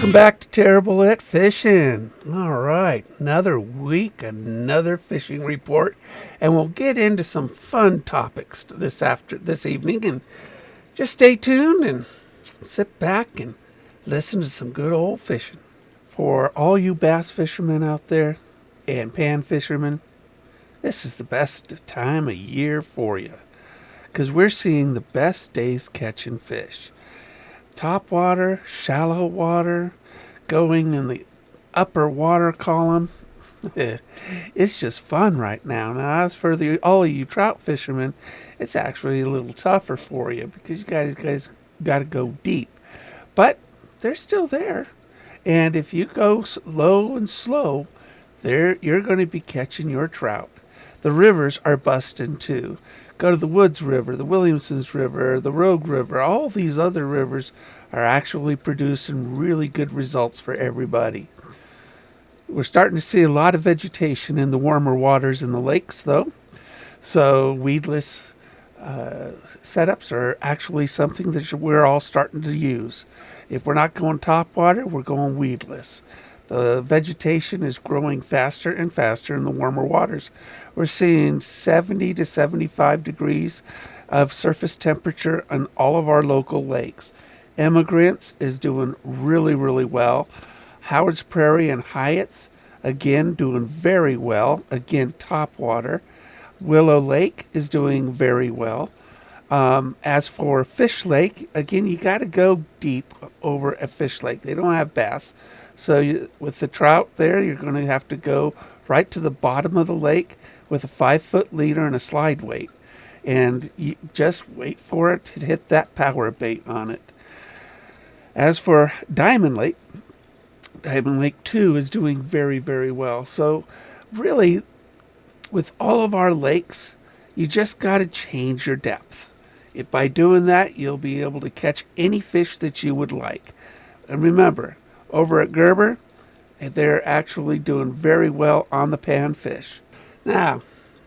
Welcome back to Terrible at Fishing. All right, another week, another fishing report, and we'll get into some fun topics this evening. And just stay tuned and sit back and listen to some good old fishing. For all you bass fishermen out there and pan fishermen, this is the best time of year for you because we're seeing the best days catching fish. Top water, shallow water, going in the upper water column. It's just fun right now. Now, as for all of you trout fishermen, it's actually a little tougher for you because you guys got to go deep. But they're still there. And if you go low and slow, you're going to be catching your trout. The rivers are busting too. Go to the Woods River, the Williamson's River, the Rogue River. All these other rivers are actually producing really good results for everybody. We're starting to see a lot of vegetation in the warmer waters in the lakes, though. So weedless setups are actually something that we're all starting to use. If we're not going top water, we're going weedless. The vegetation is growing faster and faster in the warmer waters. We're seeing 70 to 75 degrees of surface temperature on all of our local lakes. Emigrants is doing really, really well. Howard's Prairie and Hyatt's, again, doing very well. Again, top water. Willow Lake is doing very well. As for Fish Lake, again, you got to go deep over at Fish Lake. They don't have bass. So with the trout there, you're going to have to go right to the bottom of the lake with a 5-foot leader and a slide weight. And you just wait for it to hit that power bait on it. As for Diamond Lake 2 is doing very, very well. So really, with all of our lakes, you just got to change your depth. If by doing that, you'll be able to catch any fish that you would like. And remember, over at Gerber, they're actually doing very well on the panfish. Now,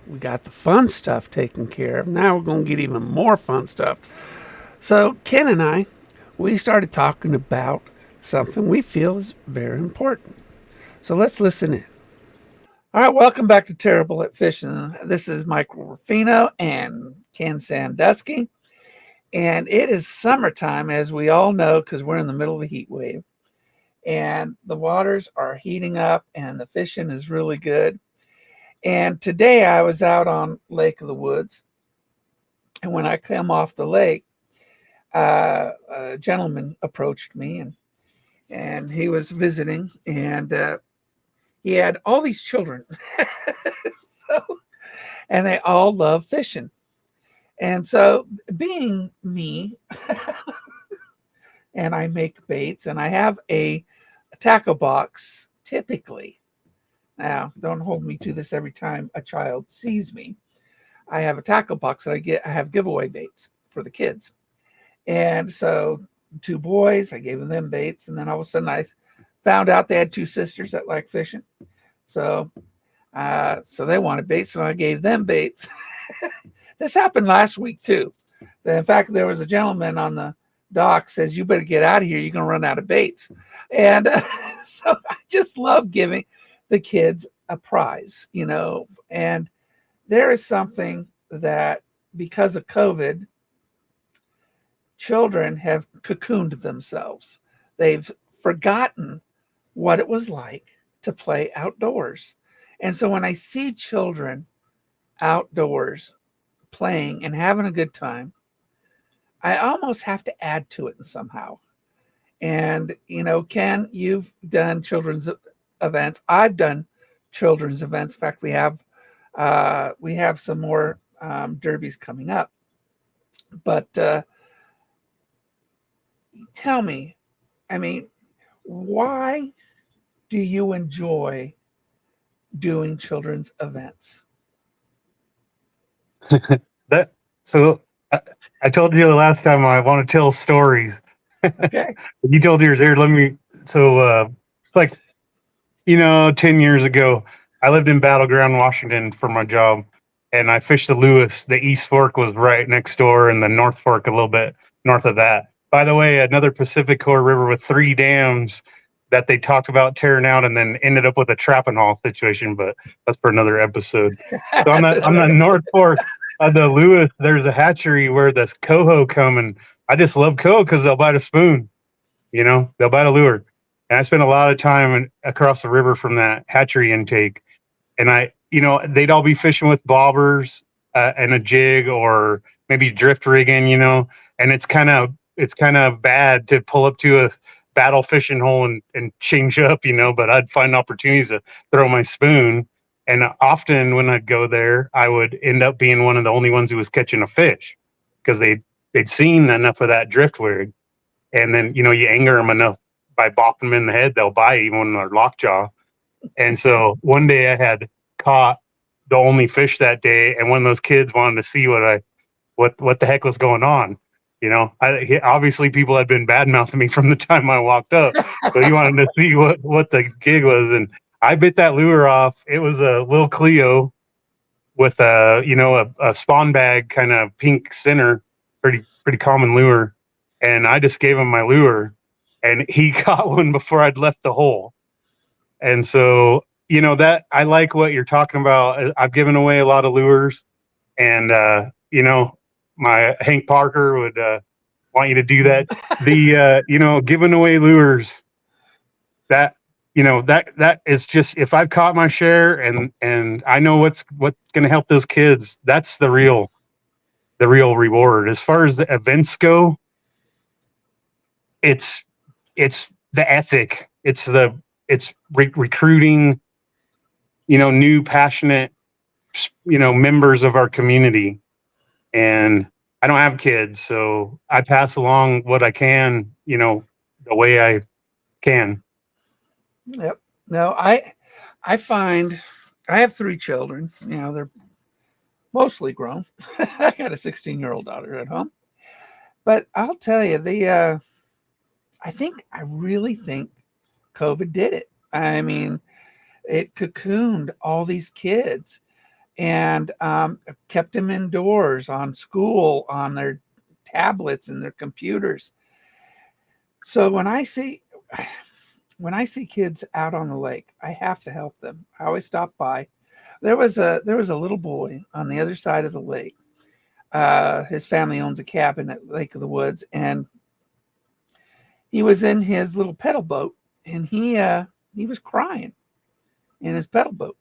we got the fun stuff taken care of. Now we're going to get even more fun stuff. So Ken and I, we started talking about something we feel is very important. So let's listen in. All right, welcome back to Terrible at Fishing. This is Michael Ruffino and Ken Sandusky. And it is summertime, as we all know, because we're in the middle of a heat wave. And the waters are heating up and the fishing is really good. And today I was out on Lake of the Woods. And when I came off the lake, a gentleman approached me and he was visiting and he had all these children. And they all love fishing. And so being me, and I make baits and I have a tackle box typically. Now, don't hold me to this every time a child sees me. I have a tackle box that I have giveaway baits for the kids. And so 2 boys, I gave them baits. And then all of a sudden I found out they had 2 sisters that like fishing. So they wanted baits, so I gave them baits. This happened last week too. In fact, there was a gentleman on the dock says, you better get out of here. You're going to run out of baits. And so I just love giving the kids a prize, and there is something that because of COVID, children have cocooned themselves. They've forgotten what it was like to play outdoors. And so when I see children outdoors playing and having a good time, I almost have to add to it somehow. And, Ken, you've done children's events. I've done children's events. In fact, we have some more derbies coming up. But tell me, why do you enjoy doing children's events? I told you last time I want to tell stories. Okay. You told yours here. Like 10 years ago, I lived in Battleground, Washington for my job, and I fished the Lewis. The East Fork was right next door, and the North Fork a little bit north of that. By the way, another Pacific Core river with 3 dams that they talked about tearing out and then ended up with a trap and haul situation, but that's for another episode. So That's on the another. North Fork of the Lewis, there's a hatchery where this coho come, and I just love coho because they'll bite a spoon, they'll bite a lure. And I spent a lot of time across the river from that hatchery intake, and they'd all be fishing with bobbers and a jig or maybe drift rigging, and it's kind of bad to pull up to a battle fishing hole and change up, but I'd find opportunities to throw my spoon. And often when I'd go there, I would end up being one of the only ones who was catching a fish because they'd seen enough of that drift rig. And then, you anger them enough by bopping them in the head, they'll bite even when they're lockjaw. And so one day I had caught the only fish that day, and one of those kids wanted to see what the heck was going on. Obviously people had been bad mouthing me from the time I walked up, so he wanted to see what the gig was, and I bit that lure off. It was a little Cleo with a spawn bag kind of pink center, pretty common lure, and I just gave him my lure, and he caught one before I'd left the hole. And so, that I like what you're talking about. I've given away a lot of lures, and my Hank Parker would want you to do that. Giving away lures, that that is just, if I've caught my share and I know what's going to help those kids, that's the real reward. As far as the events go, it's the ethic. It's recruiting, new passionate, members of our community. And I don't have kids, so I pass along what I can, the way I can. Yep. No, I find I have three children. They're mostly grown. I got a 16-year-old daughter at home. But I'll tell you, I really think COVID did it. I mean, it cocooned all these kids and kept them indoors on school, on their tablets and their computers. So when I see kids out on the lake, I have to help them. I always stop by. There was a little boy on the other side of the lake. His family owns a cabin at Lake of the Woods, and he was in his little pedal boat, and he was crying in his pedal boat.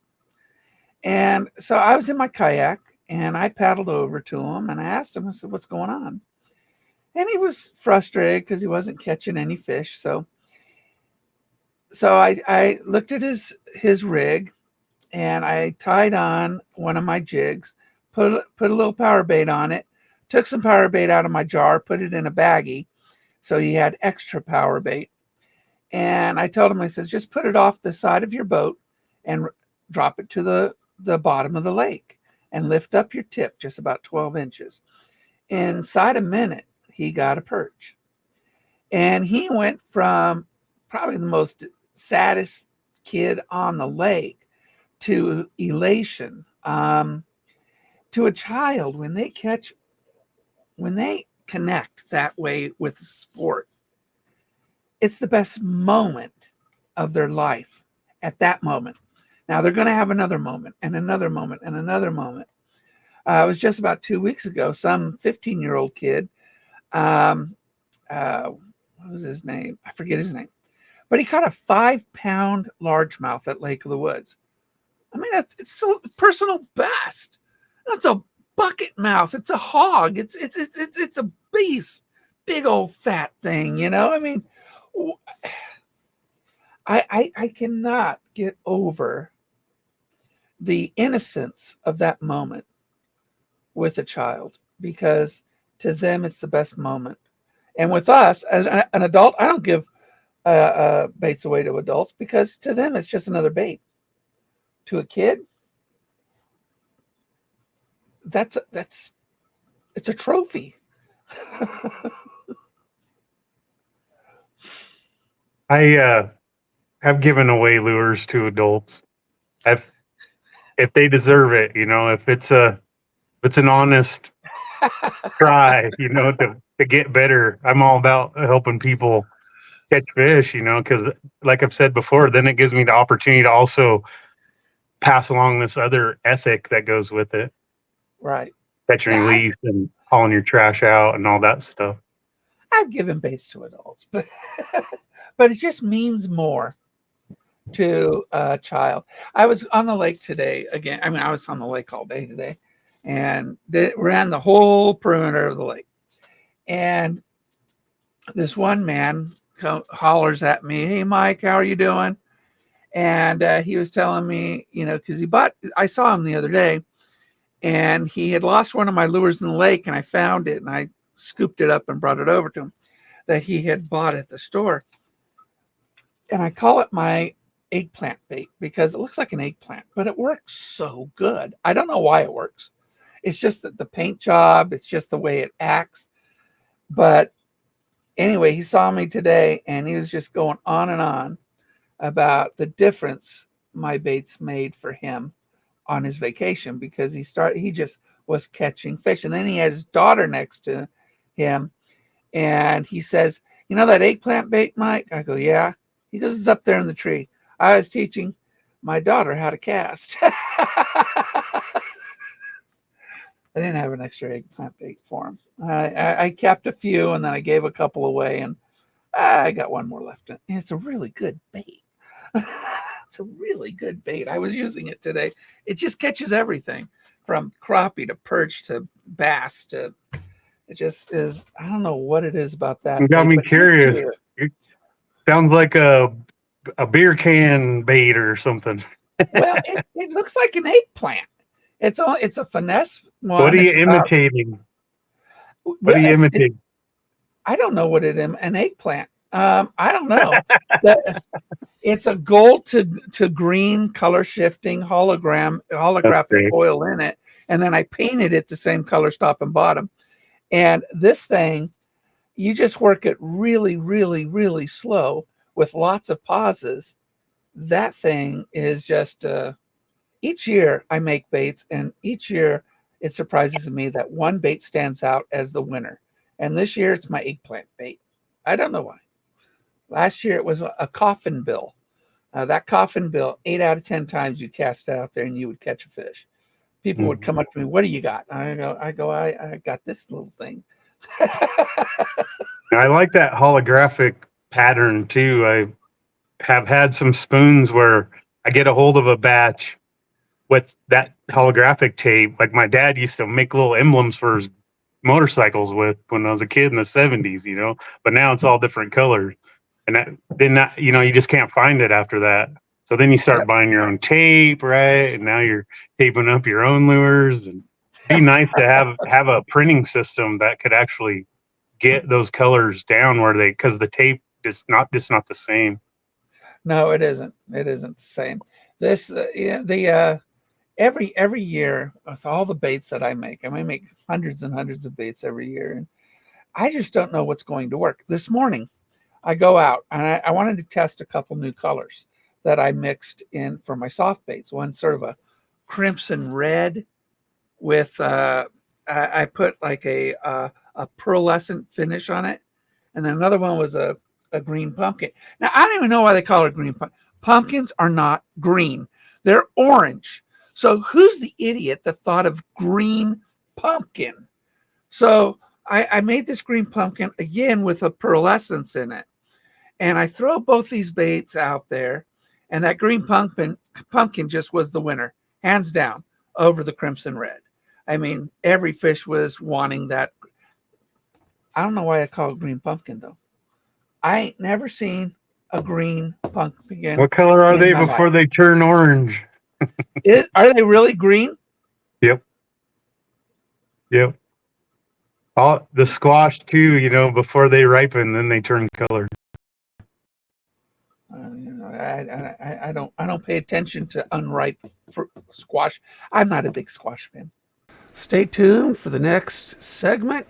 And so I was in my kayak, and I paddled over to him, and I asked him, I said, "What's going on?" And he was frustrated because he wasn't catching any fish. So I looked at his rig, and I tied on one of my jigs, put a little power bait on it, took some power bait out of my jar, put it in a baggie, so he had extra power bait. And I told him, I said, just put it off the side of your boat and drop it to the bottom of the lake and lift up your tip just about 12 inches. Inside a minute, he got a perch. And he went from probably the most saddest kid on the lake to elation, to a child when they connect that way with sport. It's the best moment of their life at that moment. Now they're going to have another moment and another moment and another moment. It was just about 2 weeks ago, some 15-year-old kid, what was his name? I forget his name, but he caught a 5-pound largemouth at Lake of the Woods. I mean, it's a personal best. That's a bucket mouth. It's a hog. It's a beast, big old fat thing. I mean, I cannot get over the innocence of that moment with a child, because to them it's the best moment. And with us as an adult, I don't give baits away to adults because to them it's just another bait. To a kid, it's a trophy. I have given away lures to adults. I've If they deserve it, if it's an honest try, to get better. I'm all about helping people, catch fish, because like I've said before, then it gives me the opportunity to also pass along this other ethic that goes with it, Right. catch and Yeah, release and hauling your trash out and all that stuff. I've given baits to adults, but but it just means more to a child. I was on the lake today again. I mean, I was on the lake all day today, and ran the whole perimeter of the lake. And this one man hollers at me, "Hey, Mike, how are you doing?" And he was telling me, because I saw him the other day, and he had lost one of my lures in the lake, and I found it, and I scooped it up and brought it over to him that he had bought at the store. And I call it my eggplant bait because it looks like an eggplant, but it works so good. I don't know why it works. It's just that the paint job, it's just the way it acts. But anyway, he saw me today and he was just going on and on about the difference my baits made for him on his vacation, because he just was catching fish. And then he had his daughter next to him, and he says, that eggplant bait, Mike? I go, yeah. He goes, it's up there in the tree. I was teaching my daughter how to cast. I didn't have an extra eggplant bait for him. I kept a few, and then I gave a couple away, and I got one more left. And it's a really good bait. It's a really good bait. I was using it today. It just catches everything from crappie to perch to bass to, it just is. I don't know what it is about that You got bait, me but curious. It sounds like a beer can bait or something. well, it looks like an eggplant. It's a finesse one. What are you It's about, imitating? What well, are you imitating? I don't know what an eggplant. I don't know. That it's a gold to green color shifting That's holographic great. foil in it, and then I painted it the same color top and bottom. And this thing, you just work it really, really, really slow with lots of pauses. That thing is just. Each year I make baits, and each year it surprises me that one bait stands out as the winner. And this year it's my eggplant bait. I don't know why. Last year it was a coffin bill. That coffin bill, 8 out of 10 times you cast it out there and you would catch a fish. People would come up to me, "What do you got?" I got this little thing. I like that holographic pattern too. I have had some spoons where I get a hold of a batch with that holographic tape. Like my dad used to make little emblems for his motorcycles with when I was a kid in the 70s, but now it's all different colors. And you just can't find it after that. So then you start Yep. buying your own tape, right? And now you're taping up your own lures. And it'd be nice to have a printing system that could actually get those colors down because the tape is not the same. No, it isn't. It isn't the same. This every year with all the baits that I make hundreds and hundreds of baits every year, and I just don't know what's going to work. This morning, I go out and I wanted to test a couple new colors that I mixed in for my soft baits. One sort of a crimson red with I put like a pearlescent finish on it, and then another one was a green pumpkin. Now I don't even know why they call it green pumpkin. Pumpkins are not green; they're orange. So who's the idiot that thought of green pumpkin? So I made this green pumpkin again with a pearlescence in it. And I throw both these baits out there, and that green pumpkin just was the winner, hands down, over the crimson red. I mean, every fish was wanting that. I don't know why I call it green pumpkin, though. I ain't never seen a green pumpkin What color are in they my life. before they turn orange? Are they really green? Yep. Yep. All the squash too, before they ripen, then they turn color. I don't pay attention to unripe squash. I'm not a big squash fan. Stay tuned for the next segment.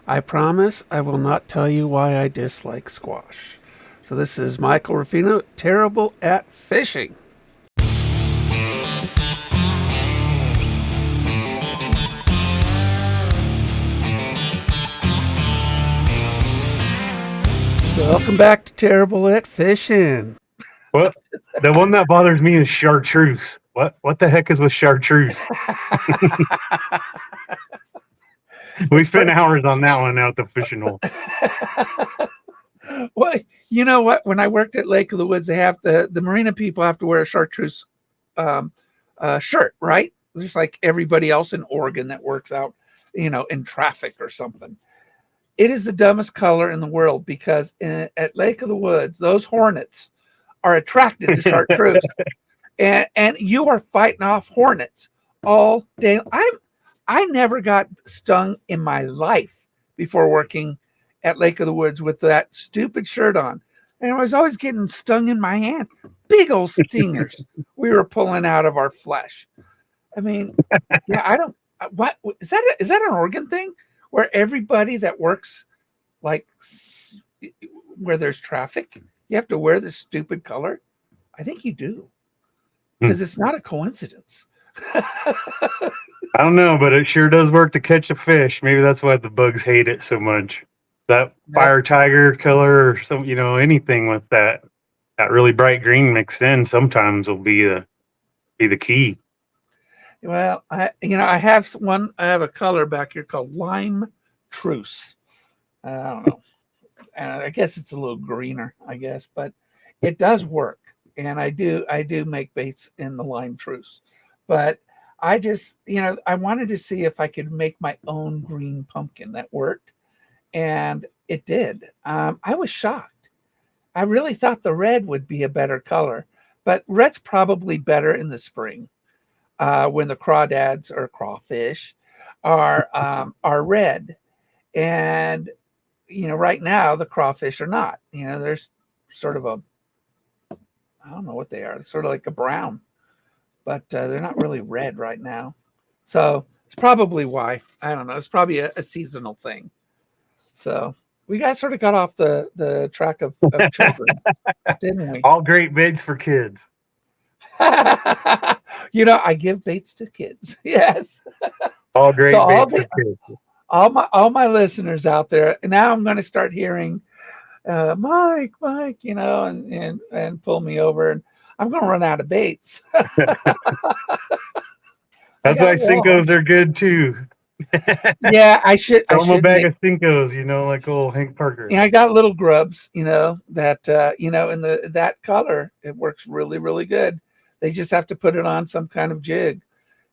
I promise I will not tell you why I dislike squash. So this is Michael Ruffino, terrible at fishing. Welcome back to Terrible at Fishing. Well, the one that bothers me is chartreuse. What the heck is with chartreuse? We It's spent hours on that one out the fishing hole. well, you know what? When I worked at Lake of the Woods, they have the marina people have to wear a chartreuse shirt, right? Just like everybody else in Oregon that works out, in traffic or something. It is the dumbest color in the world because at Lake of the Woods, those hornets are attracted to chartreuse, and you are fighting off hornets all day. I never got stung in my life before working at Lake of the Woods with that stupid shirt on, and I was always getting stung in my hand. Big old stingers we were pulling out of our flesh. I mean, yeah, I don't. What is that? Is that an Oregon thing where everybody that works like where there's traffic, you have to wear this stupid color? I think you do because it's not a coincidence. I don't know, but it sure does work to catch a fish. Maybe that's why the bugs hate it so much. That fire tiger color or some, anything with that really bright green mixed in sometimes will be the key. Well, I have a color back here called lime truce. I don't know. I guess it's a little greener, I guess, but it does work. And I do make baits in the lime truce. But I just, I wanted to see if I could make my own green pumpkin that worked. And it did. I was shocked. I really thought the red would be a better color, but red's probably better in the spring when the crawdads or crawfish are red. And, right now the crawfish are not. There's sort of I don't know what they are. It's sort of like a brown, but they're not really red right now. So it's probably why. I don't know. It's probably a seasonal thing. So we sort of got off the track of children, didn't we? All great baits for kids. I give baits to kids. Yes. All great baits for kids. All my listeners out there. And now I'm going to start hearing Mike, and pull me over, and I'm going to run out of baits. That's why Cincos are good too. Yeah, I should. Throw them a bag of Cincos, like old Hank Parker. I got little grubs, that in that color, it works really, really good. They just have to put it on some kind of jig,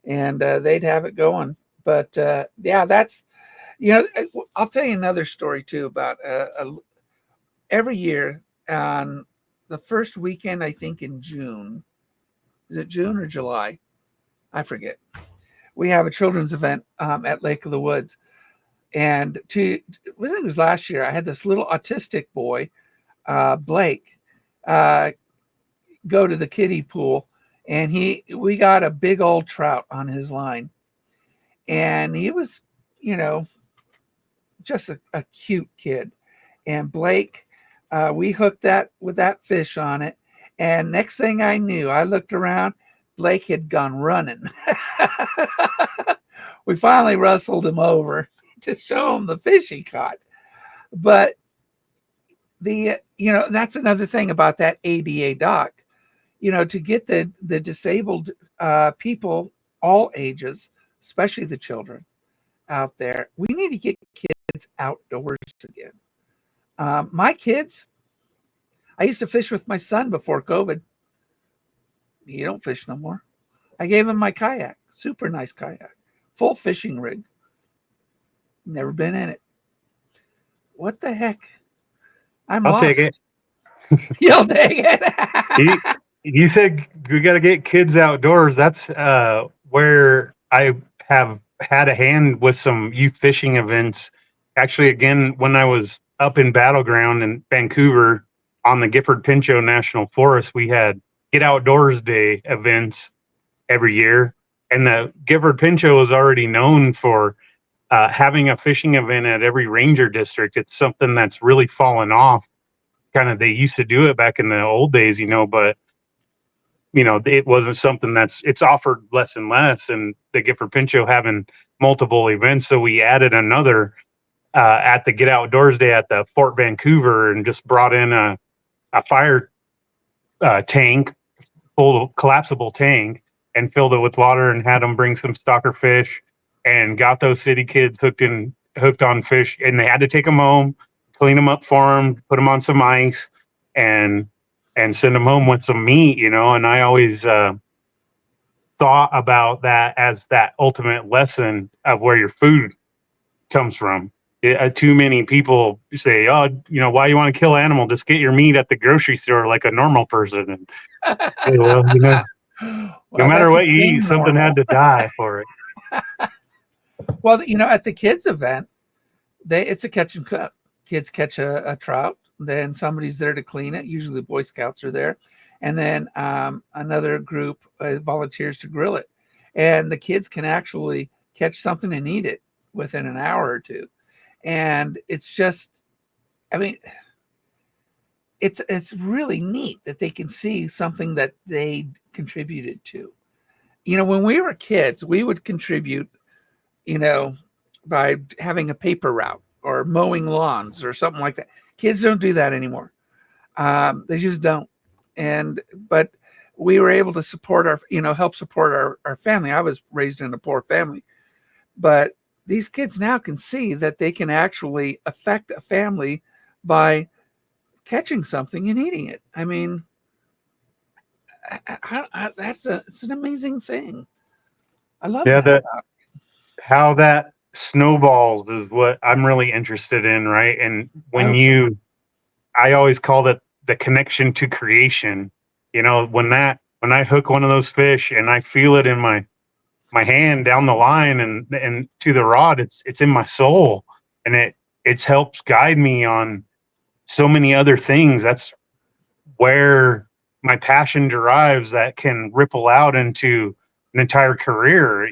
and they'd have it going. But yeah, that's I'll tell you another story too about every year on the first weekend, I think in June. Is it June or July? I forget. We have a children's event at Lake of the Woods. And I think it was last year, I had this little autistic boy, Blake, go to the kiddie pool, and we got a big old trout on his line. And he was, just a cute kid. And Blake, we hooked that with that fish on it. And next thing I knew, I looked around, Blake had gone running. We finally rustled him over to show him the fish he caught. But that's another thing about that ADA dock, to get the disabled people, all ages, especially the children out there, we need to get kids outdoors again. My kids, I used to fish with my son before COVID. He don't fish no more. I gave him my kayak, super nice kayak, full fishing rig. Never been in it. What the heck? I'll lost. Take it. You'll take it. You said we got to get kids outdoors. That's where I have had a hand with some youth fishing events. Actually, again, when I was up in Battleground in Vancouver on the Gifford Pinchot National Forest, we had Get Outdoors Day events every year. And the Gifford Pinchot was already known for having a fishing event at every ranger district. It's something that's really fallen off. Kind of, they used to do it back in the old days, but it wasn't something it's offered less and less. And the Gifford Pinchot having multiple events, so we added another at the Get Outdoors Day at the Fort Vancouver, and just brought in a fire tank, full collapsible tank, and filled it with water, and had them bring some stocker fish, and got those city kids hooked on fish, and they had to take them home, clean them up for them, put them on some ice, and send them home with some meat, And I always thought about that as that ultimate lesson of where your food comes from. Too many people say, "Oh, why you want to kill an animal? Just get your meat at the grocery store like a normal person." And well, no Well, matter that what you eat, became something had normal. to die for it. Well, at the kids' event, it's a catch and cook. Kids catch a trout, then somebody's there to clean it. Usually, the Boy Scouts are there, and then another group volunteers to grill it. And the kids can actually catch something and eat it within an hour or two. And it's just, I mean, it's really neat that they can see something that they contributed to. When we were kids, we would contribute, by having a paper route or mowing lawns or something like that. Kids don't do that anymore. They just don't. But we were able to support help support our family. I was raised in a poor family, but these kids now can see that they can actually affect a family by catching something and eating it. I mean, it's an amazing thing. I love Yeah, that that about how that snowballs is what I'm really interested in, right? And I hope so. I always call it the connection to creation. When I hook one of those fish and I feel it in my hand down the line and to the rod, it's in my soul, and it's helps guide me on so many other things. That's where my passion derives, that can ripple out into an entire career,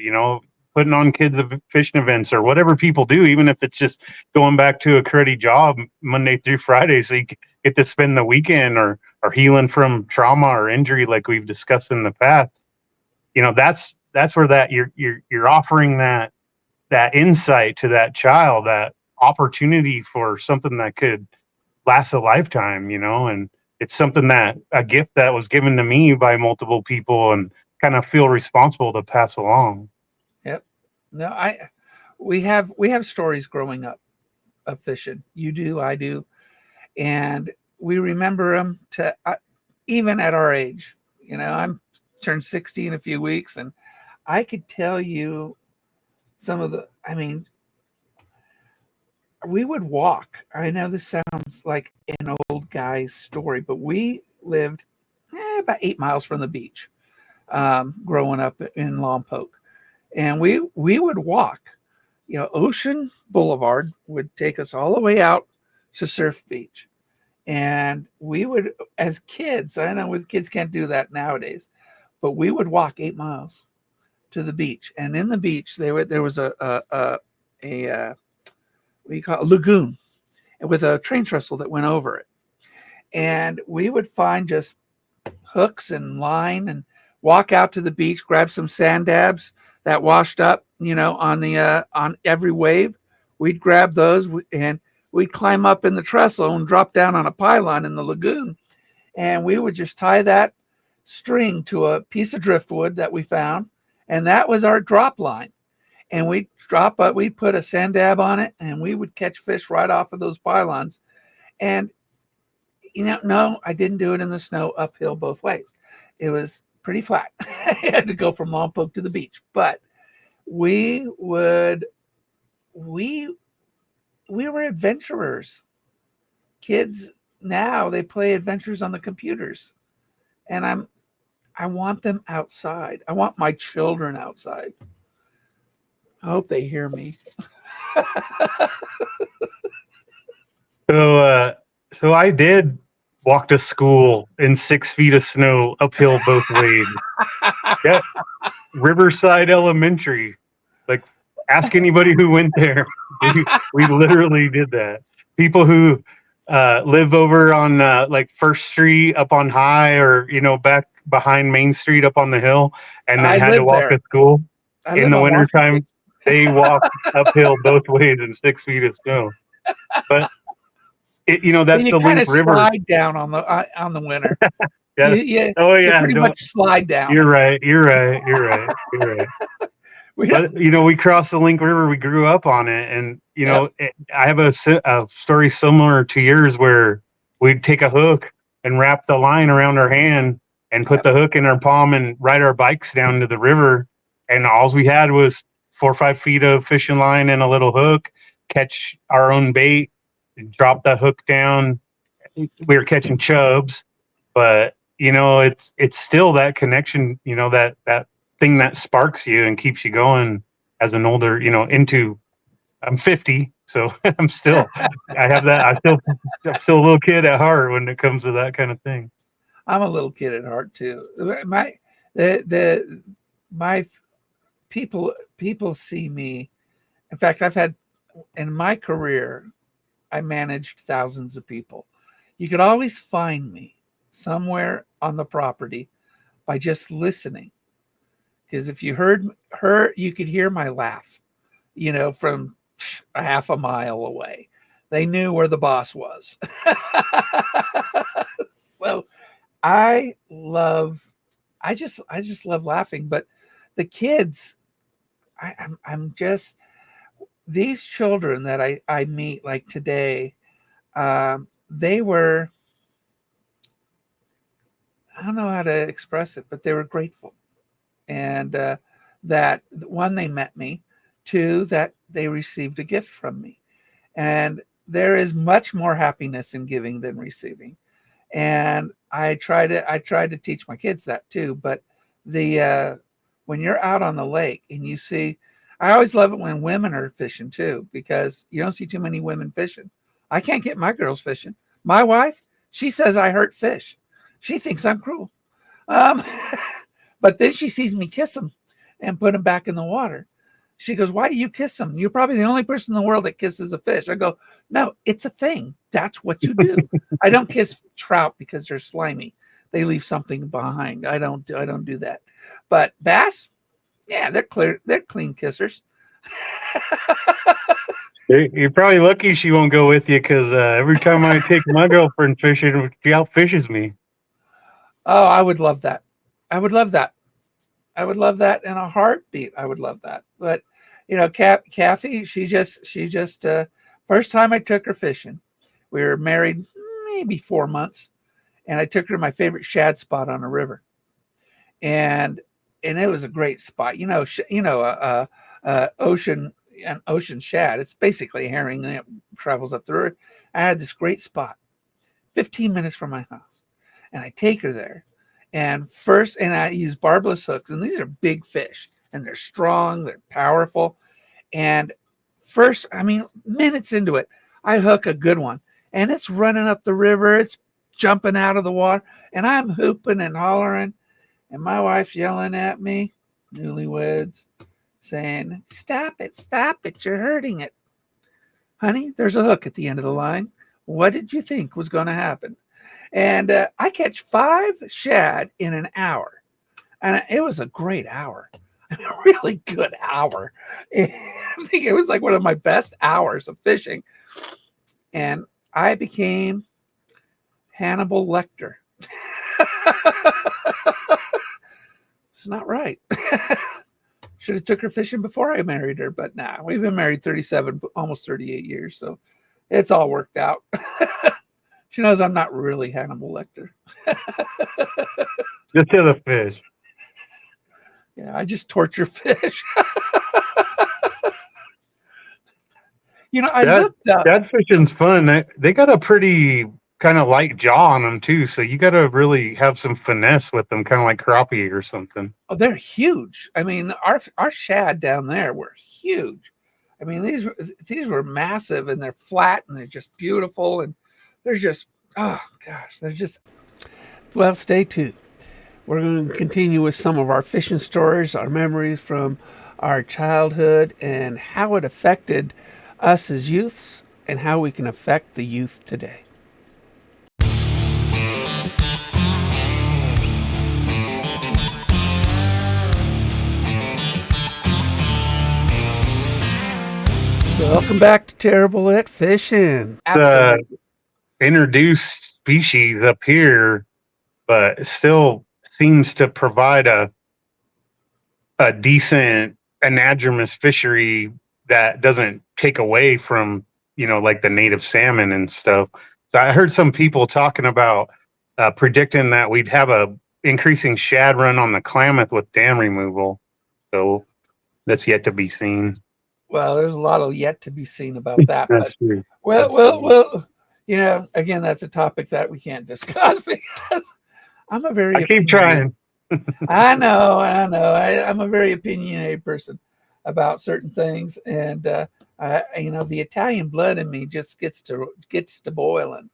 putting on kids fishing events or whatever people do, even if it's just going back to a cruddy job Monday through Friday so you get to spend the weekend, or healing from trauma or injury like we've discussed in the past. That's where that you're offering that insight to that child, that opportunity for something that could last a lifetime, and it's something, that a gift that was given to me by multiple people, and kind of feel responsible to pass along. Yep. No, we have stories growing up of fishing. You do, I do, and we remember them to even at our age. I'm turned 60 in a few weeks, and I could tell you some of the. I mean, we would walk. I know this sounds like an old guy's story, but we lived about 8 miles from the beach, growing up in Lompoc, and we would walk. Ocean Boulevard would take us all the way out to Surf Beach, and we would, as kids. I know with kids can't do that nowadays, but we would walk 8 miles to the beach, and in the beach there was a what do you call it, a lagoon with a train trestle that went over it, and we would find just hooks and line and walk out to the beach, grab some sand dabs that washed up, on every wave. We'd grab those and we'd climb up in the trestle and drop down on a pylon in the lagoon, and we would just tie that string to a piece of driftwood that we found, and that was our drop line. And we'd put a sand dab on it, and we would catch fish right off of those pylons. And no, I didn't do it in the snow uphill both ways. It was pretty flat. I had to go from Lompoc to the beach, but we would we we were adventurers. Kids now, they play adventures on the computers, and I want them outside. I want my children outside. I hope they hear me. So, so I did walk to school in 6 feet of snow uphill both ways. Yeah, Riverside Elementary. Like, ask anybody who went there. We literally did that. People who live over on like First Street up on High, or back behind Main Street up on the hill, and then I had to live walk there. to school I in live the on Washington. wintertime. They walk uphill both ways in 6 feet of snow. But And that's you the kind Link of River. slide down on the winter. Yeah. Oh You yeah. pretty Don't. much slide down You're it. right. You're right. You're right. You're right. We don't, But we crossed the Link River. We grew up on it, and yep, I have a story similar to yours where we'd take a hook and wrap the line around our hand and put yep. the hook in our palm and ride our bikes down to the river. And all we had was 4 or 5 feet of fishing line and a little hook. Catch our own bait, drop the hook down. We were catching chubs, but it's still that connection, that thing that sparks you and keeps you going as an older, into I'm 50, so I have that. I'm still a little kid at heart when it comes to that kind of thing. I'm a little kid at heart too. My people see me. In fact, I've had in my career, I managed thousands of people. You could always find me somewhere on the property by just listening. Because if you heard her, you could hear my laugh, from a half a mile away. They knew where the boss was. So I love, I just love laughing. But the kids, I'm just these children that I meet like today. They were, I don't know how to express it, but they were grateful, and that one, they met me, two, that they received a gift from me, and there is much more happiness in giving than receiving. And I try to teach my kids that too. But the when you're out on the lake and you see, I always love it when women are fishing too, because you don't see too many women fishing. I can't get my girls fishing. My wife, she says I hurt fish. She thinks I'm cruel. Um, but then she sees me kiss them and put them back in the water. She goes, "Why do you kiss them? You're probably the only person in the world that kisses a fish." I go, "No, it's a thing. That's what you do." I don't kiss trout because they're slimy. They leave something behind. I don't do that. But bass, yeah, they're clear. They're clean kissers. You're probably lucky she won't go with you because every time I take my girlfriend fishing, she outfishes me. Oh, I would love that. I would love that. I would love that in a heartbeat. I would love that. But Kathy, she just first time I took her fishing, we were married maybe 4 months, and I took her to my favorite shad spot on a river, and it was a great spot. An ocean shad. It's basically a herring that travels up the river. I had this great spot, 15 minutes from my house, and I take her there. And I use barbless hooks, and these are big fish, and they're strong, they're powerful. And first, I mean, minutes into it, I hook a good one, and it's running up the river, it's jumping out of the water, and I'm hooping and hollering, and my wife's yelling at me, newlyweds, saying, stop it, you're hurting it. Honey, there's a hook at the end of the line. What did you think was going to happen? And I catch 5 shad in an hour. And it was a great hour, a really good hour. And I think it was like one of my best hours of fishing. And I became Hannibal Lecter. It's not right. Should have took her fishing before I married her, but nah, we've been married 37, almost 38 years. So it's all worked out. She knows I'm not really Hannibal Lecter. Just to the fish. Yeah, I just torture fish. I That looked up. that fishing's fun. They got a pretty kind of light jaw on them too, so you got to really have some finesse with them, kind of like crappie or something. Oh, they're huge. I mean, our shad down there were huge. I mean, these were massive, and they're flat, and they're just beautiful, and they're just, oh gosh, they're just. Well, stay tuned. We're going to continue with some of our fishing stories, our memories from our childhood, and how it affected us as youths, and how we can affect the youth today. Welcome back to Terrible at Fishing. The Absolutely. introduced species up here, but it still seems to provide a decent anadromous fishery that doesn't take away from, like the native salmon and stuff. So I heard some people talking about predicting that we'd have a increasing shad run on the Klamath with dam removal. So that's yet to be seen. Well, there's a lot of yet to be seen about that, but That's true. well, That's well, true. well, again, that's a topic that we can't discuss because I'm a very I keep opinionated. trying. I'm a very opinionated person about certain things, and the Italian blood in me just gets to boiling.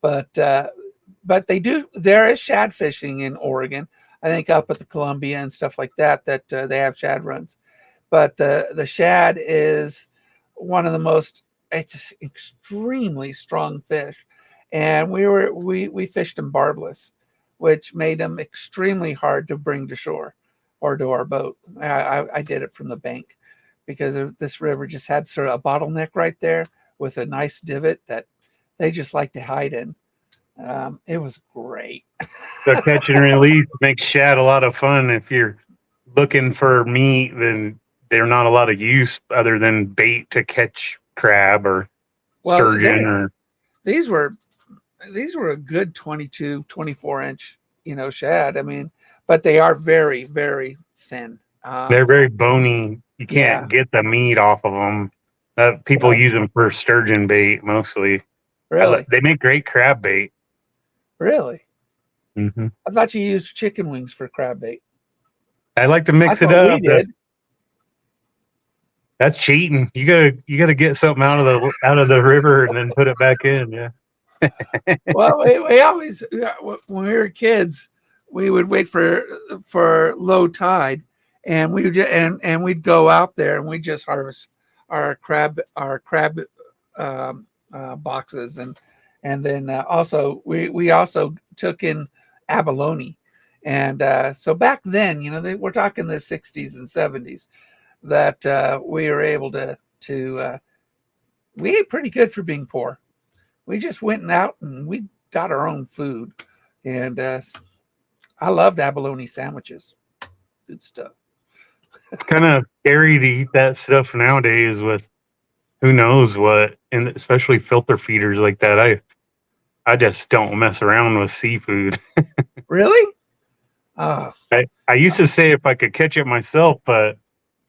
But they do. There is shad fishing in Oregon. I think up at the Columbia and stuff like that. They have shad runs, but the shad is one of the most. It's an extremely strong fish, and we fished them barbless, which made them extremely hard to bring to shore or to our boat. I did it from the bank because this river just had sort of a bottleneck right there with a nice divot that they just like to hide in. It was great. The catch and release makes shad a lot of fun. If you're looking for meat, then they're not a lot of use other than bait to catch crab or Well, sturgeon or these were these were a good 22, 24 inch, shad. I mean, but they are very, very thin. they're very bony. You Yeah. can't get the meat off of them. People So use them for sturgeon bait mostly. really, They make great crab bait. really, Hmm. I thought you used chicken wings for crab bait. I like to That's mix it what we up. did. That's cheating. You gotta get something out of the river and then put it back in. Yeah. Well, we always when we were kids, we would wait for low tide, and we'd go out there and we just harvest our crab boxes, and then also we also took in abalone, and so back then, we're talking the 60s and 70s that we were able to we ate pretty good for being poor. We just went out and we got our own food, and I loved abalone sandwiches. Good stuff. It's kind of scary to eat that stuff nowadays with who knows what, and especially filter feeders like that. I just don't mess around with seafood. Really? Oh, I used to say if I could catch it myself, but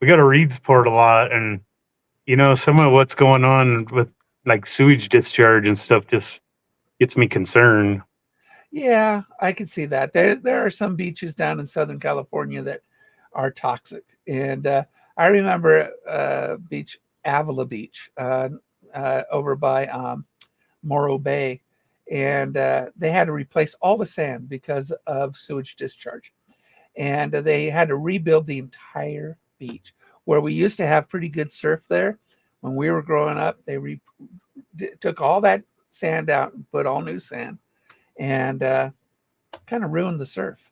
we go to Reedsport a lot, and some of what's going on with like sewage discharge and stuff just gets me concerned. yeah, I can see that. There are some beaches down in Southern California that are toxic, and I remember beach Avila Beach over by Morro Bay, and they had to replace all the sand because of sewage discharge, and they had to rebuild the entire beach where we used to have pretty good surf there. When we were growing up, they took all that sand out and put all new sand, and kind of ruined the surf.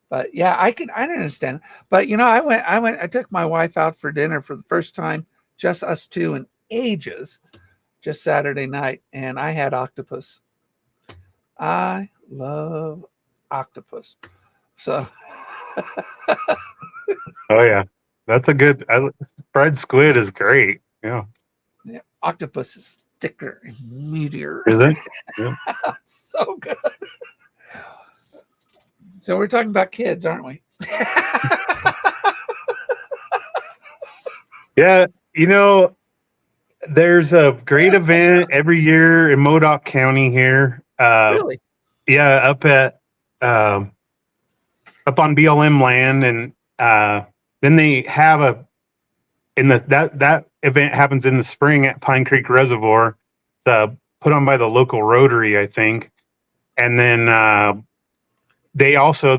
But yeah, I understand. But I took my wife out for dinner for the first time, just us two in ages, just Saturday night, and I had octopus. I love octopus. So Oh yeah, that's a good. Fried squid is great. Yeah, yeah, octopus is thicker and meatier. is it? Yeah. So good. So we're talking about kids, aren't we? Yeah, there's a great event every year in Modoc County here. Really? Yeah, um, up on BLM land, and then they have that event happens in the spring at Pine Creek Reservoir, put on by the local Rotary, I think, and then they also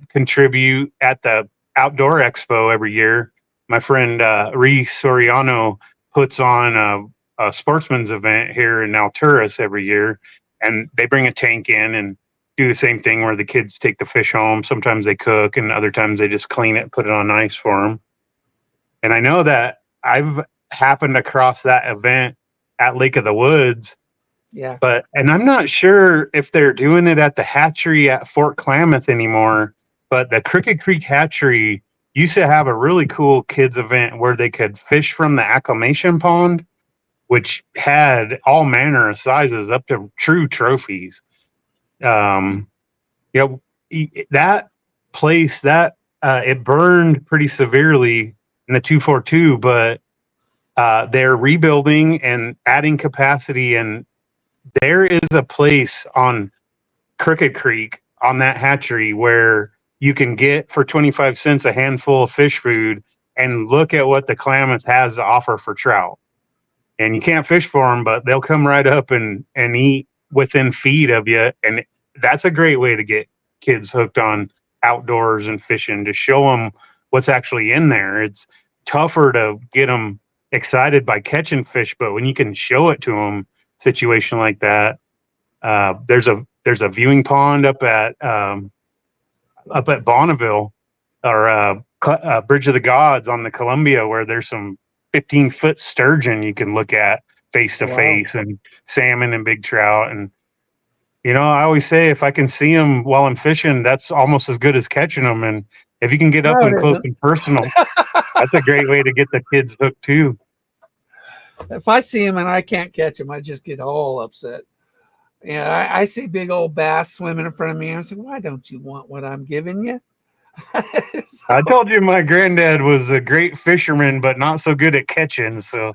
contribute at the Outdoor Expo every year. My friend Reese Soriano puts on a sportsman's event here in Alturas every year, and they bring a tank in and do the same thing where the kids take the fish home. Sometimes they cook, and other times they just clean it, put it on ice for them. And I know that happened across that event at Lake of the Woods. Yeah. And I'm not sure if they're doing it at the hatchery at Fort Klamath anymore, but the Crooked Creek hatchery used to have a really cool kids event where they could fish from the acclimation pond, which had all manner of sizes up to true trophies. Um, you know, that place it burned pretty severely in the 242, but they're rebuilding and adding capacity, and there is a place on Crooked Creek on that hatchery where you can get for 25 cents a handful of fish food and look at what the Klamath has to offer for trout. And you can't fish for them, but they'll come right up and eat within feet of you. And that's a great way to get kids hooked on outdoors and fishing, to show them what's actually in there. It's tougher to get them excited by catching fish, but when you can show it to them, situation like that, there's a viewing pond up at Bonneville, or Bridge of the Gods on the Columbia, where there's some 15-foot sturgeon you can look at face to face, and salmon and big trout. And I always say, if I can see them while I'm fishing, that's almost as good as catching them. And if you can get up and close and personal, that's a great way to get the kids hooked too. If I see them and I can't catch them, I just get all upset. I see big old bass swimming in front of me, and I say, why don't you want what I'm giving you? I told you my granddad was a great fisherman, but not so good at catching. So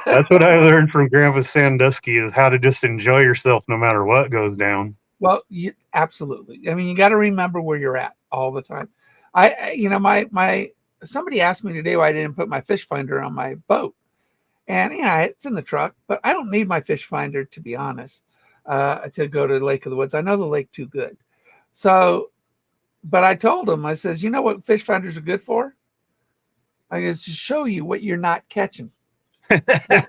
that's what I learned from Grandpa Sandusky, is how to just enjoy yourself no matter what goes down. Well, absolutely. I mean, you got to remember where you're at all the time. Somebody asked me today why I didn't put my fish finder on my boat. And, it's in the truck, but I don't need my fish finder, to be honest, to go to Lake of the Woods. I know the lake too good. So, but I told him, I says, you know what fish finders are good for? I guess to show you what you're not catching. I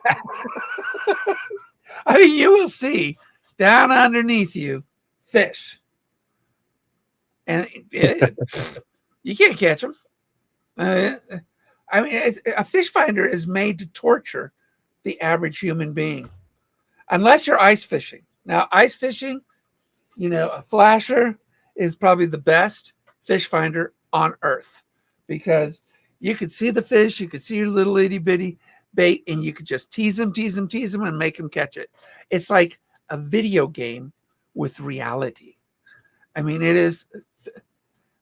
mean, you will see down underneath you fish. And you can't catch them. I mean, a fish finder is made to torture the average human being, unless you're ice fishing. Now, ice fishing, a flasher is probably the best fish finder on earth, because you could see the fish, you could see your little itty bitty bait, and you could just tease them, and make them catch it. It's like a video game with reality. I mean, it is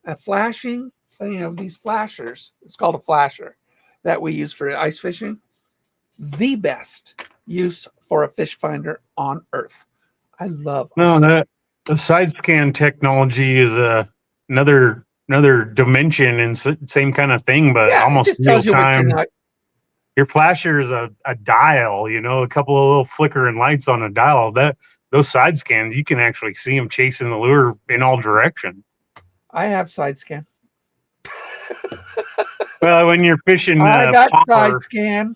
a flashing. These flashers, it's called a flasher, that we use for ice fishing, the best use for a fish finder on earth. I love the side scan technology is another dimension, and same kind of thing, but almost just tells you what you're not. Your flasher is a dial, a couple of little flickering lights on a dial. Those side scans, you can actually see them chasing the lure in all directions. I have side scan. Well, when you're fishing, I got popper, side scan.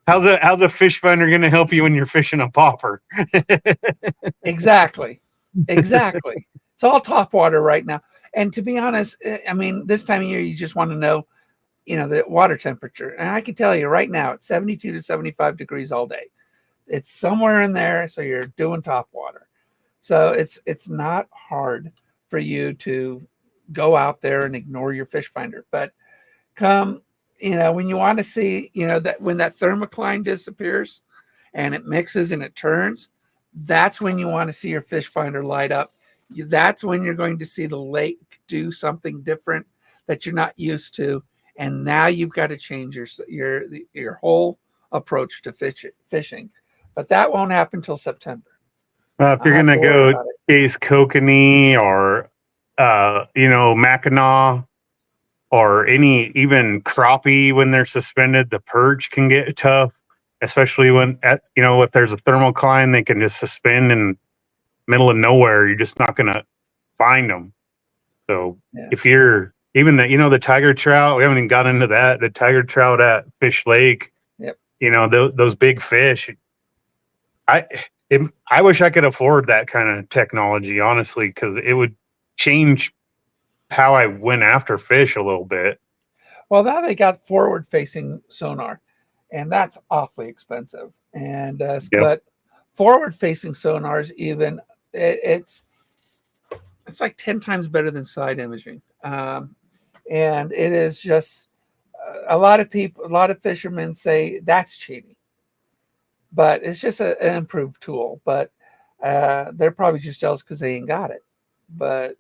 How's a fish finder going to help you when you're fishing a popper? Exactly. It's all top water right now. And to be honest, I mean, this time of year, you just want to know, the water temperature. And I can tell you right now, it's 72 to 75 degrees all day. It's somewhere in there. So you're doing top water. So it's not hard for you to go out there and ignore your fish finder. But come, when you want to see, that when that thermocline disappears and it mixes and it turns, that's when you want to see your fish finder light up. That's when you're going to see the lake do something different that you're not used to. And now you've got to change your whole approach to fishing. But that won't happen until September. If you're going to go chase kokanee or, Mackinaw, or even crappie when they're suspended, the perch can get tough, especially when, if there's a thermocline, they can just suspend in the middle of nowhere. You're just not going to find them. So if you're even the tiger trout, we haven't even got into that. The tiger trout at Fish Lake, those big fish. I wish I could afford that kind of technology, honestly, because it would change how I went after fish a little bit. Well, now they got forward-facing sonar, and that's awfully expensive. And Yep. but forward-facing sonars, even it's like 10 times better than side imaging. And it is just a lot of fishermen say that's cheating, but it's just an improved tool. But they're probably just jealous because they ain't got it. But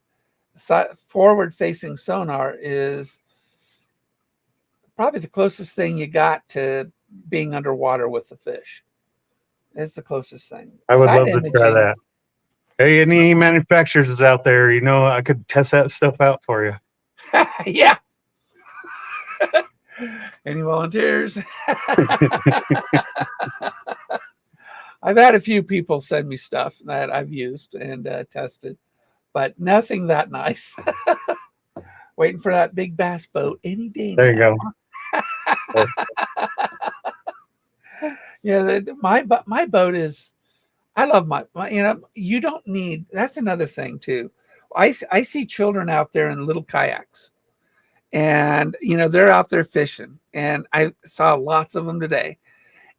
forward-facing sonar is probably the closest thing you got to being underwater with the fish. It's the closest thing. I would Side love to try imaging, that. Hey, any manufacturers out there, I could test that stuff out for you. yeah. Any volunteers? I've had a few people send me stuff that I've used and tested, but nothing that nice. Waiting for that big bass boat any day There you now. go. Yeah, my boat is. I love my. You don't need. That's another thing too. I see children out there in little kayaks, and they're out there fishing, and I saw lots of them today.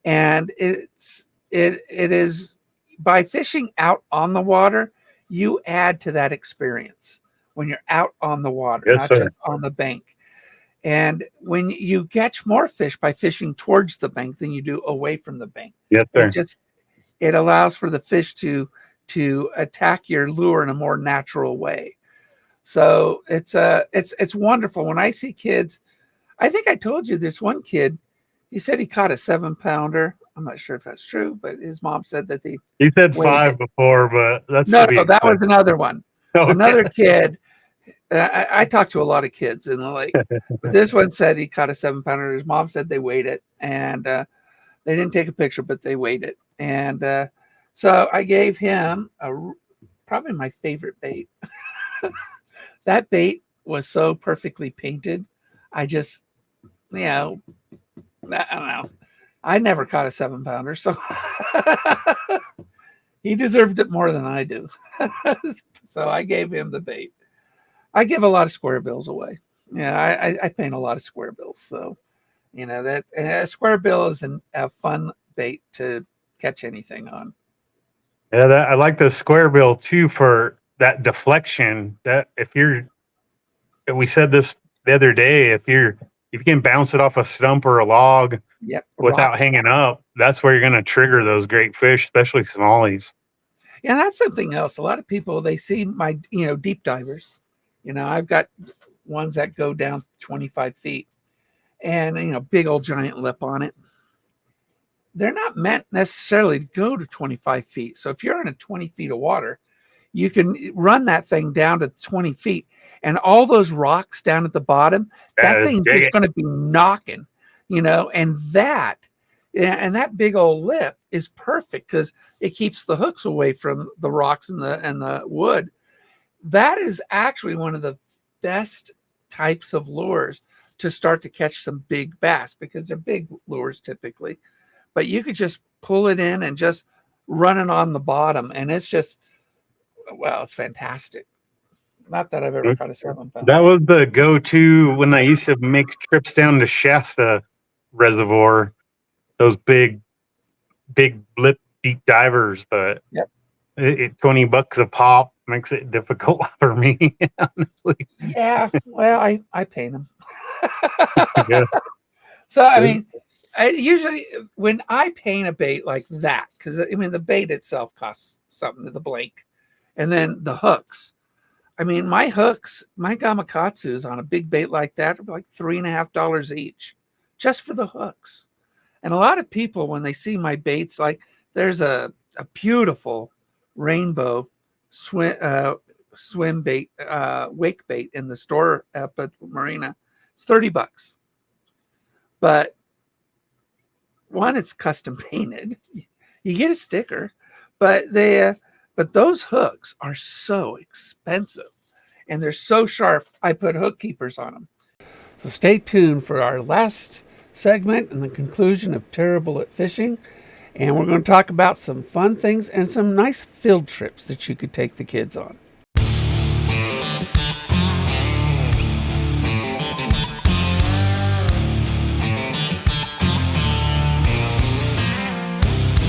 And it is by fishing out on the water, you add to that experience when you're out on the water, Yes, not sir. just on the bank. And when you catch more fish by fishing towards the bank than you do away from the bank, Yes, sir. it allows for the fish to attack your lure in a more natural way. So it's wonderful when I see kids. I think I told you this one kid. He said he caught a 7-pounder. I'm not sure if that's true, but his mom said that they You said weighed 5 it. before, but that's No, to be no, that was expected. another one. Okay. Another kid. I talked to a lot of kids in the lake, but this one said he caught a 7-pounder. His mom said they weighed it, and they didn't take a picture, but they weighed it. And so I gave him probably my favorite bait. That bait was so perfectly painted. I just, I don't know. I never caught a 7-pounder, so he deserved it more than I do. So I gave him the bait. I give a lot of square bills away. Yeah, I paint a lot of square bills. So, that a square bill is a fun bait to catch anything on. Yeah, I like the square bill too for that deflection. That we said this the other day, if you can bounce it off a stump or a log Yep, without rocks. hanging up, that's where you're going to trigger those great fish, especially smallies. Yeah, that's something else. A lot of people, they see my deep divers. I've got ones that go down 25 feet, and big old giant lip on it. They're not meant necessarily to go to 25 feet. So if you're in a 20 feet of water, you can run that thing down to 20 feet, and all those rocks down at the bottom, that thing's just going to be knocking, and that big old lip is perfect because it keeps the hooks away from the rocks and the wood. That is actually one of the best types of lures to start to catch some big bass, because they're big lures typically, but you could just pull it in and just run it on the bottom, and it's fantastic. Not that I've ever caught a 7-pounder. That was the go-to when I used to make trips down to Shasta Reservoir. Those big lip deep divers, but Yep. $20 a pop makes it difficult for me, honestly. Yeah, well, I paint them. Yeah. So I mean, I usually when I paint a bait like that, because the bait itself costs something, the blank, and then the hooks. My hooks, my gamakatsus on a big bait like that are like $3.50 each, just for the hooks. And a lot of people, when they see my baits, like there's a beautiful rainbow swim bait, wake bait in the store up at the marina. It's $30. But one, it's custom painted. You get a sticker, but those hooks are so expensive, and they're so sharp. I put hook keepers on them. So stay tuned for our last segment and the conclusion of Terrible at Fishing. And we're going to talk about some fun things and some nice field trips that you could take the kids on.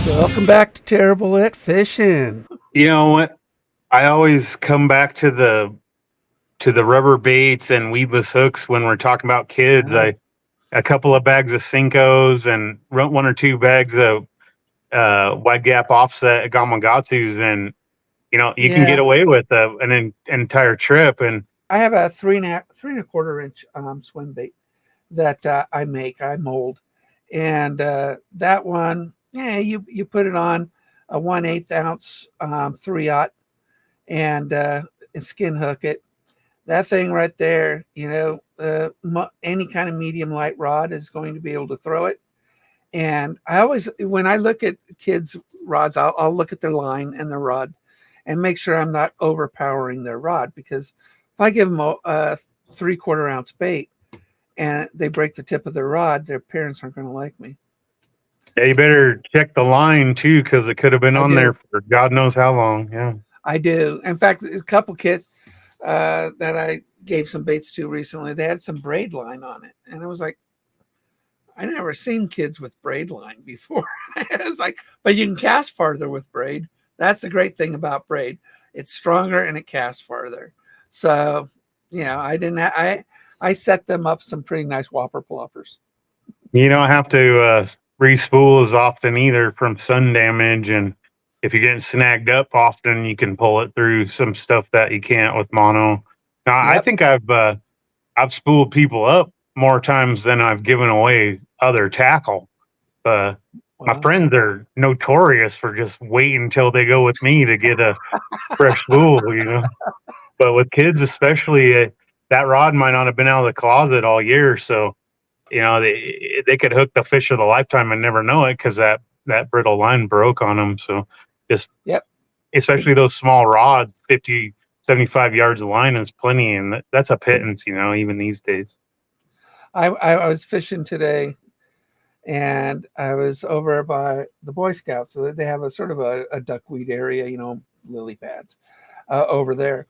Welcome back to Terrible at Fishing. You know what? I always come back to the rubber baits and weedless hooks when we're talking about kids. Uh, I a couple of bags of Cincos and one or two bags of wide gap offset Gamakatsus, and you can get yeah, away with an entire trip. And I have a three and a quarter inch swim bait that I mold, and that one, yeah, you put it on a 1/8 ounce 3/0 and skin hook it. That thing right there, any kind of medium light rod is going to be able to throw it. And I always, when I look at kids' rods, I'll look at their line and their rod and make sure I'm not overpowering their rod, because if I give them a 3/4 ounce bait and they break the tip of their rod, their parents aren't going to like me. yeah, you better check the line too, because it could have been I on there do. for God knows how long. Yeah. I do. In fact, a couple kids that I gave some baits to recently, they had some braid line on it. And I was like, I never seen kids with braid line before. It's like, but you can cast farther with braid. That's the great thing about braid. It's stronger and it casts farther. So, I didn't. I set them up some pretty nice whopper ploppers. You don't have to re-spool as often either from sun damage, and if you're getting snagged up often, you can pull it through some stuff that you can't with mono. Now, I Yep. think I've spooled people up more times than I've given away other tackle. Uh, my Well, friends are notorious for just waiting until they go with me to get a fresh spool, But with kids, especially, that rod might not have been out of the closet all year, so they could hook the fish of the lifetime and never know it because that brittle line broke on them. So just yep. especially those small rods, 50, 75 yards of line is plenty, and that's a pittance, even these days. I was fishing today, and I was over by the Boy Scouts, so they have a sort of a duckweed area, lily pads over there,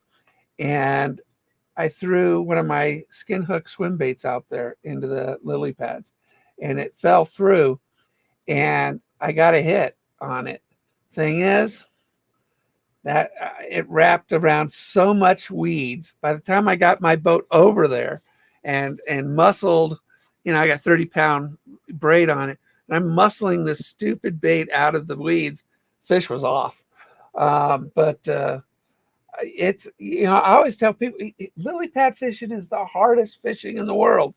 and I threw one of my skin hook swim baits out there into the lily pads, and it fell through, and I got a hit on it. Thing is that it wrapped around so much weeds. By the time I got my boat over there and muscled, I got 30-pound braid on it, and I'm muscling this stupid bait out of the weeds. Fish was off, but it's I always tell people lily pad fishing is the hardest fishing in the world.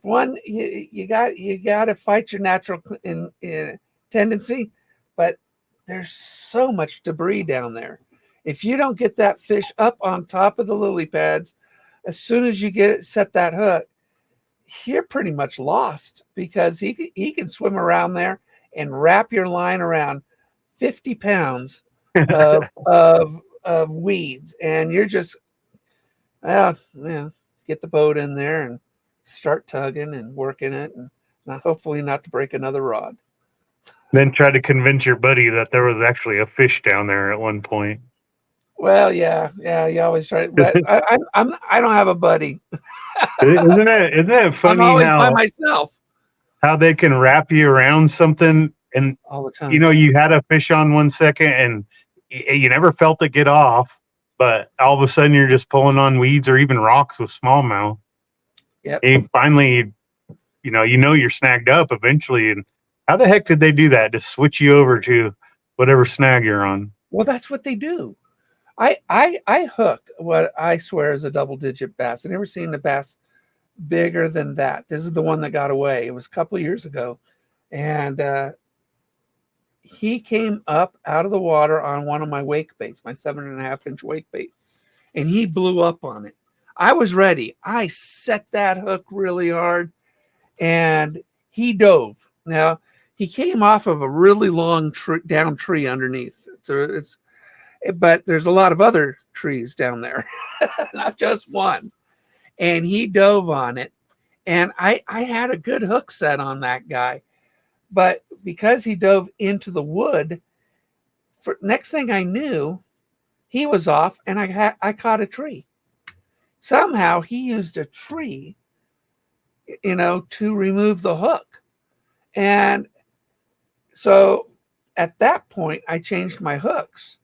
One, you got to fight your natural in tendency, but there's so much debris down there. If you don't get that fish up on top of the lily pads, as soon as you get it set that hook, you're pretty much lost, because he can swim around there and wrap your line around 50 pounds of weeds, and you're just get the boat in there and start tugging and working it, and hopefully not to break another rod. Then try to convince your buddy that there was actually a fish down there at one point. Well, yeah, you always try, but I don't have a buddy. Isn't it I'm funny always by myself how they can wrap you around something, and all the time. you had a fish on 1 second and you never felt it get off, but all of a sudden you're just pulling on weeds or even rocks with smallmouth. Yep. And finally, you're snagged up eventually. And how the heck did they do that? Just switch you over to whatever snag you're on. Well, that's what they do. I hook what I swear is a double-digit bass. I never seen a bass bigger than that. This is the one that got away. It was a couple of years ago, and he came up out of the water on one of my wake baits, my 7.5-inch wake bait, and he blew up on it. I was ready. I set that hook really hard, and he dove. Now, he came off of a really long down tree underneath. But there's a lot of other trees down there, not just one. And he dove on it, and I had a good hook set on that guy, but because he dove into the wood, for next thing I knew, he was off, and I caught a tree. Somehow he used a tree, to remove the hook, and so at that point, I changed my hooks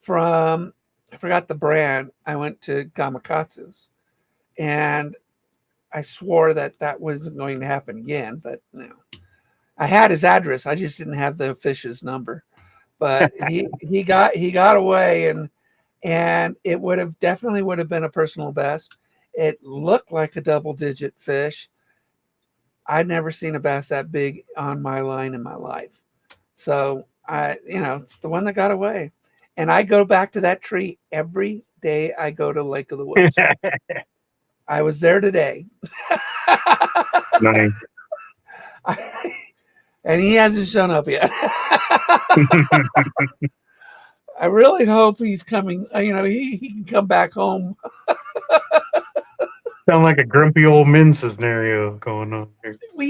from, I forgot the brand. I went to Gamakatsu's, and I swore that that wasn't going to happen again. But no, I had his address. I just didn't have the fish's number. But he got away, and it would have been a personal best. It looked like a double digit fish. I'd never seen a bass that big on my line in my life. So it's the one that got away. And I go back to that tree every day I go to Lake of the Woods. I was there today. Nice. And he hasn't shown up yet. I really hope he's coming. He can come back home. Sound like a grumpy old men scenario going on here. Well,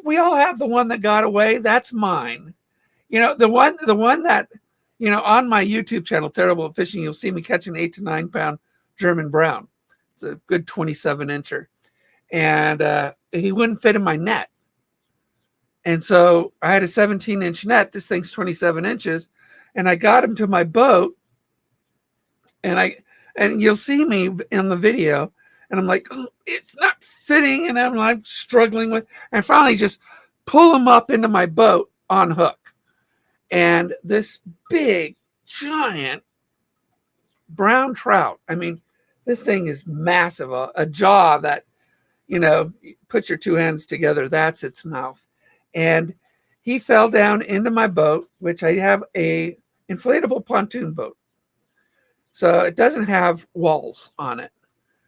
we all have the one that got away. That's mine. The one that, on my YouTube channel, Terrible at Fishing, you'll see me catch an 8 to 9 pound German brown. It's a good 27 incher. And he wouldn't fit in my net. And so I had a 17-inch net. This thing's 27 inches. And I got him to my boat. And you'll see me in the video. And I'm like, oh, it's not fitting. And I'm like struggling with, and finally just pull him up into my boat on hook. And this big, giant brown trout. I mean, this thing is massive. A jaw that, put your two hands together, that's its mouth. And he fell down into my boat, which I have a inflatable pontoon boat. So it doesn't have walls on it.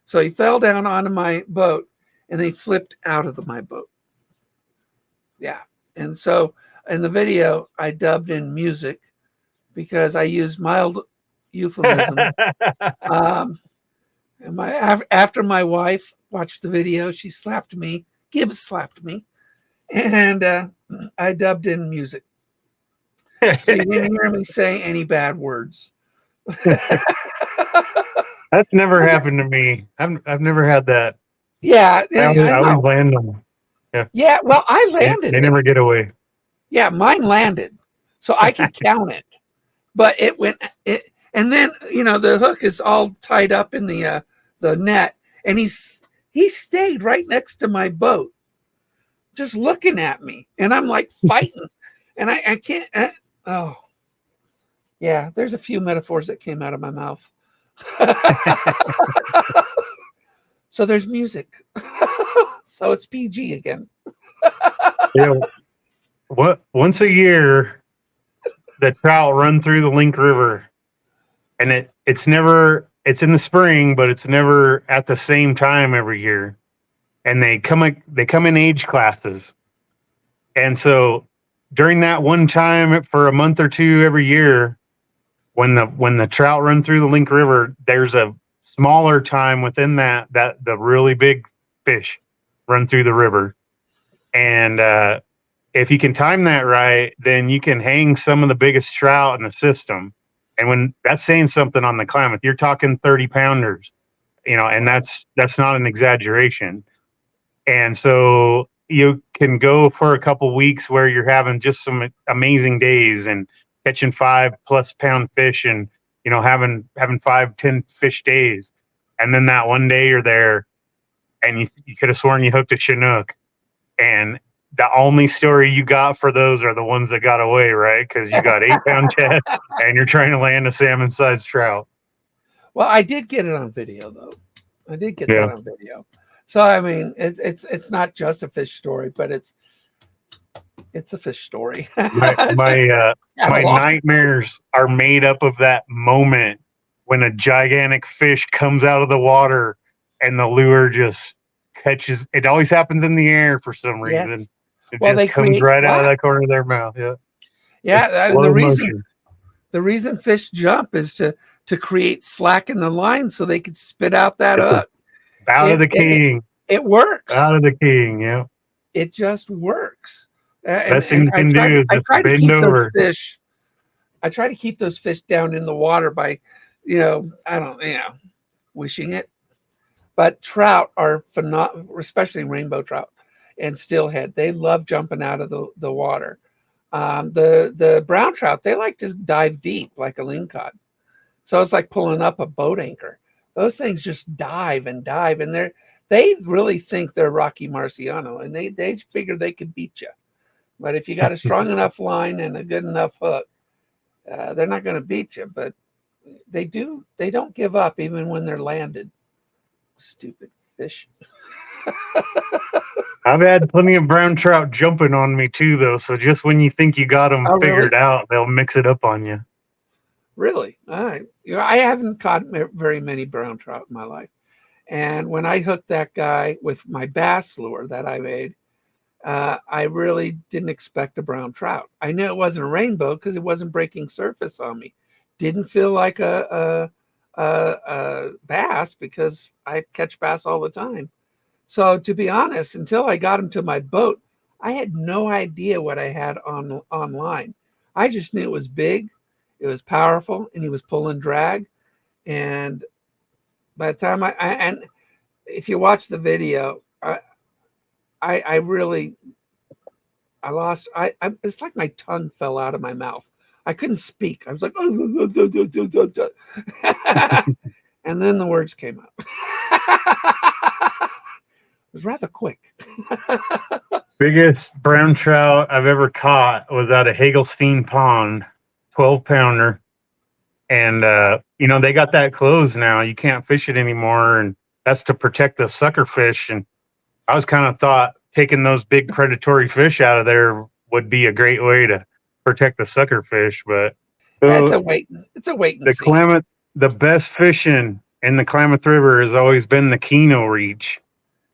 So he fell down onto my boat and they flipped out of my boat. Yeah. And so in the video, I dubbed in music because I used mild euphemism. After my wife watched the video, she slapped me. Gibbs slapped me. And I dubbed in music. So you didn't hear me say any bad words. That's never happened to me. I've never had that. Yeah, I always land them. Yeah, well, I landed. They never get away. Yeah, mine landed, so I could count it. But it went. And then the hook is all tied up in the net, and he stayed right next to my boat, just looking at me, and I'm like fighting, and I can't. Oh, yeah. There's a few metaphors that came out of my mouth. So there's music. So it's PG again. Once a year, the trout run through the Link River, and it's in the spring, but it's never at the same time every year. And they come in age classes. And so during that one time for a month or two every year, when the trout run through the Link River, there's a smaller time within that the really big fish run through the river. And if you can time that right, then you can hang some of the biggest trout in the system. And when that's saying something on the Klamath, you're talking 30 pounders, and that's not an exaggeration. And so you can go for a couple weeks where you're having just some amazing days and catching 5+ pound fish and, having 5-10 fish days. And then that one day you're there and you could have sworn you hooked a Chinook, and the only story you got for those are the ones that got away, right? Because you got 8-pound chest and you're trying to land a salmon-sized trout. Well, I did get it on video, though. I did get that on video. So I mean, it's not just a fish story, but it's a fish story. my nightmares are made up of that moment when a gigantic fish comes out of the water and the lure just catches. It always happens in the air for some reason. Yes. It just comes right out of that corner of their mouth. Yeah. The reason fish jump is to create slack in the line so they can spit out that hook. Out of the king. It works. Out of the king. Yeah. It just works. Best thing you can do is just bend over. I try to keep those fish down in the water by, wishing it. But trout are phenomenal, especially rainbow trout and steelhead. They love jumping out of the water. The brown trout, they like to dive deep like a lingcod. So it's like pulling up a boat anchor. Those things just dive and dive, and they really think they're Rocky Marciano, and they figure they could beat you. But if you got a strong enough line and a good enough hook, they're not going to beat you. But they don't give up even when they're landed. Stupid fish. I've had plenty of brown trout jumping on me too, though. So just when you think you got them Oh, really? figured out, they'll mix it up on you. Really? All right. I haven't caught very many brown trout in my life. And when I hooked that guy with my bass lure that I made, I really didn't expect a brown trout. I knew it wasn't a rainbow because it wasn't breaking surface on me. Didn't feel like a bass because I catch bass all the time. So to be honest, until I got him to my boat, I had no idea what I had online. I just knew it was big, it was powerful, and he was pulling drag. And by the time and if you watch the video, I really I lost. It's like my tongue fell out of my mouth. I couldn't speak. I was like, and then the words came out. It was rather quick. Biggest brown trout I've ever caught was out of Hagelstein Pond, 12-pounder. And, they got that closed now. You can't fish it anymore. And that's to protect the sucker fish. And I was kind of thought taking those big predatory fish out of there would be a great way to protect the sucker fish. But It's so a wait. It's a wait and the see. Klamath, the best fishing in the Klamath River has always been the Keno Reach.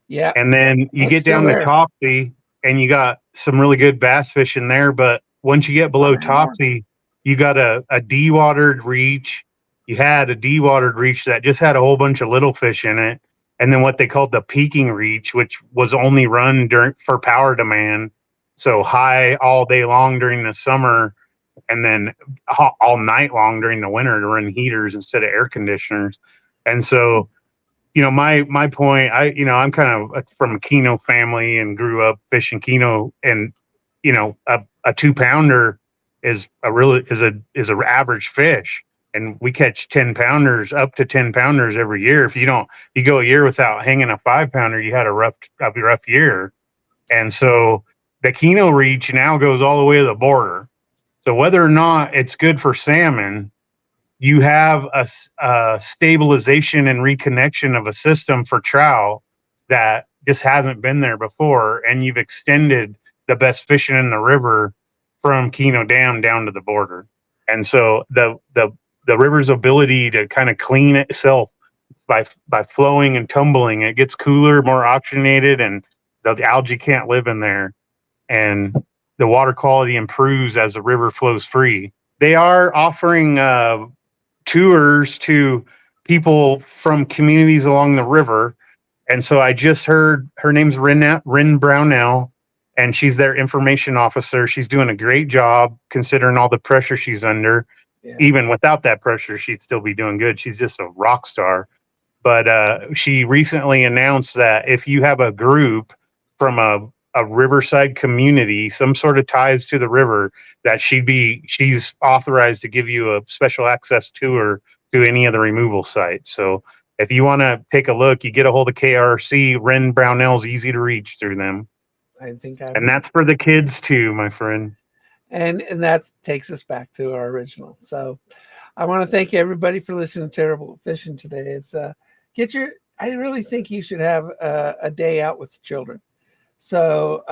Yeah, And then you it's get still down to there. Topsy and you got some really good bass fishing there. But once you get below Topsy, you got a de-watered reach. You had a de-watered reach that just had a whole bunch of little fish in it. And then what they called the peaking reach, which was only run for power demand. So high all day long during the summer and then all night long during the winter to run heaters instead of air conditioners. And so my point, I'm kind of from a Keno family and grew up fishing Keno, and a 2-pounder is a average fish, and we catch 10-pounders up to 10-pounders every year. If you go a year without hanging a 5-pounder, you had a rough year. And so the Keno Reach now goes all the way to the border. So whether or not it's good for salmon, you have a stabilization and reconnection of a system for trout that just hasn't been there before, and you've extended the best fishing in the river from Keno Dam down to the border. And so the river's ability to kind of clean itself by flowing and tumbling, it gets cooler, more oxygenated, and the algae can't live in there, and the water quality improves as the river flows free. They are offering tours to people from communities along the river. And so I just heard her name's Rin Brownell, and she's their information officer. She's doing a great job considering all the pressure she's under. Yeah. Even without that pressure, she'd still be doing good. She's just a rock star. But she recently announced that if you have a group from a riverside community, some sort of ties to the river, that she's authorized to give you a special access tour to any of the removal sites. So if you want to take a look, you get a hold of KRC. Ren Brownell's easy to reach through them. I think I've And that's for the kids too, my friend. and that takes us back to our original. So I want to thank everybody for listening to Terrible Fishing today. It's I really think you should have a day out with children. So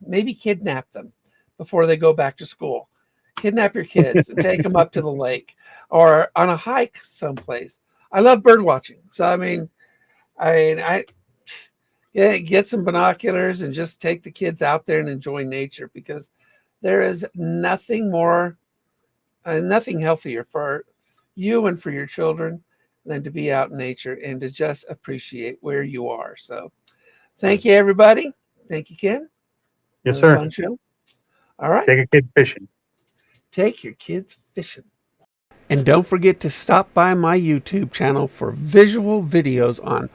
maybe kidnap them before they go back to school. Kidnap your kids and take them up to the lake or on a hike someplace. I love bird watching. So I get some binoculars and just take the kids out there and enjoy nature, because there is nothing more, nothing healthier for you and for your children than to be out in nature and to just appreciate where you are. So thank you, everybody. Thank you, Ken. Yes, Another sir. fun show. All right. Take a kid fishing. Take your kids fishing. And don't forget to stop by my YouTube channel for visual videos on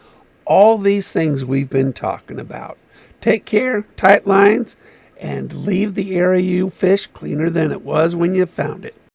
all these things we've been talking about. Take care, tight lines, and leave the area you fish cleaner than it was when you found it.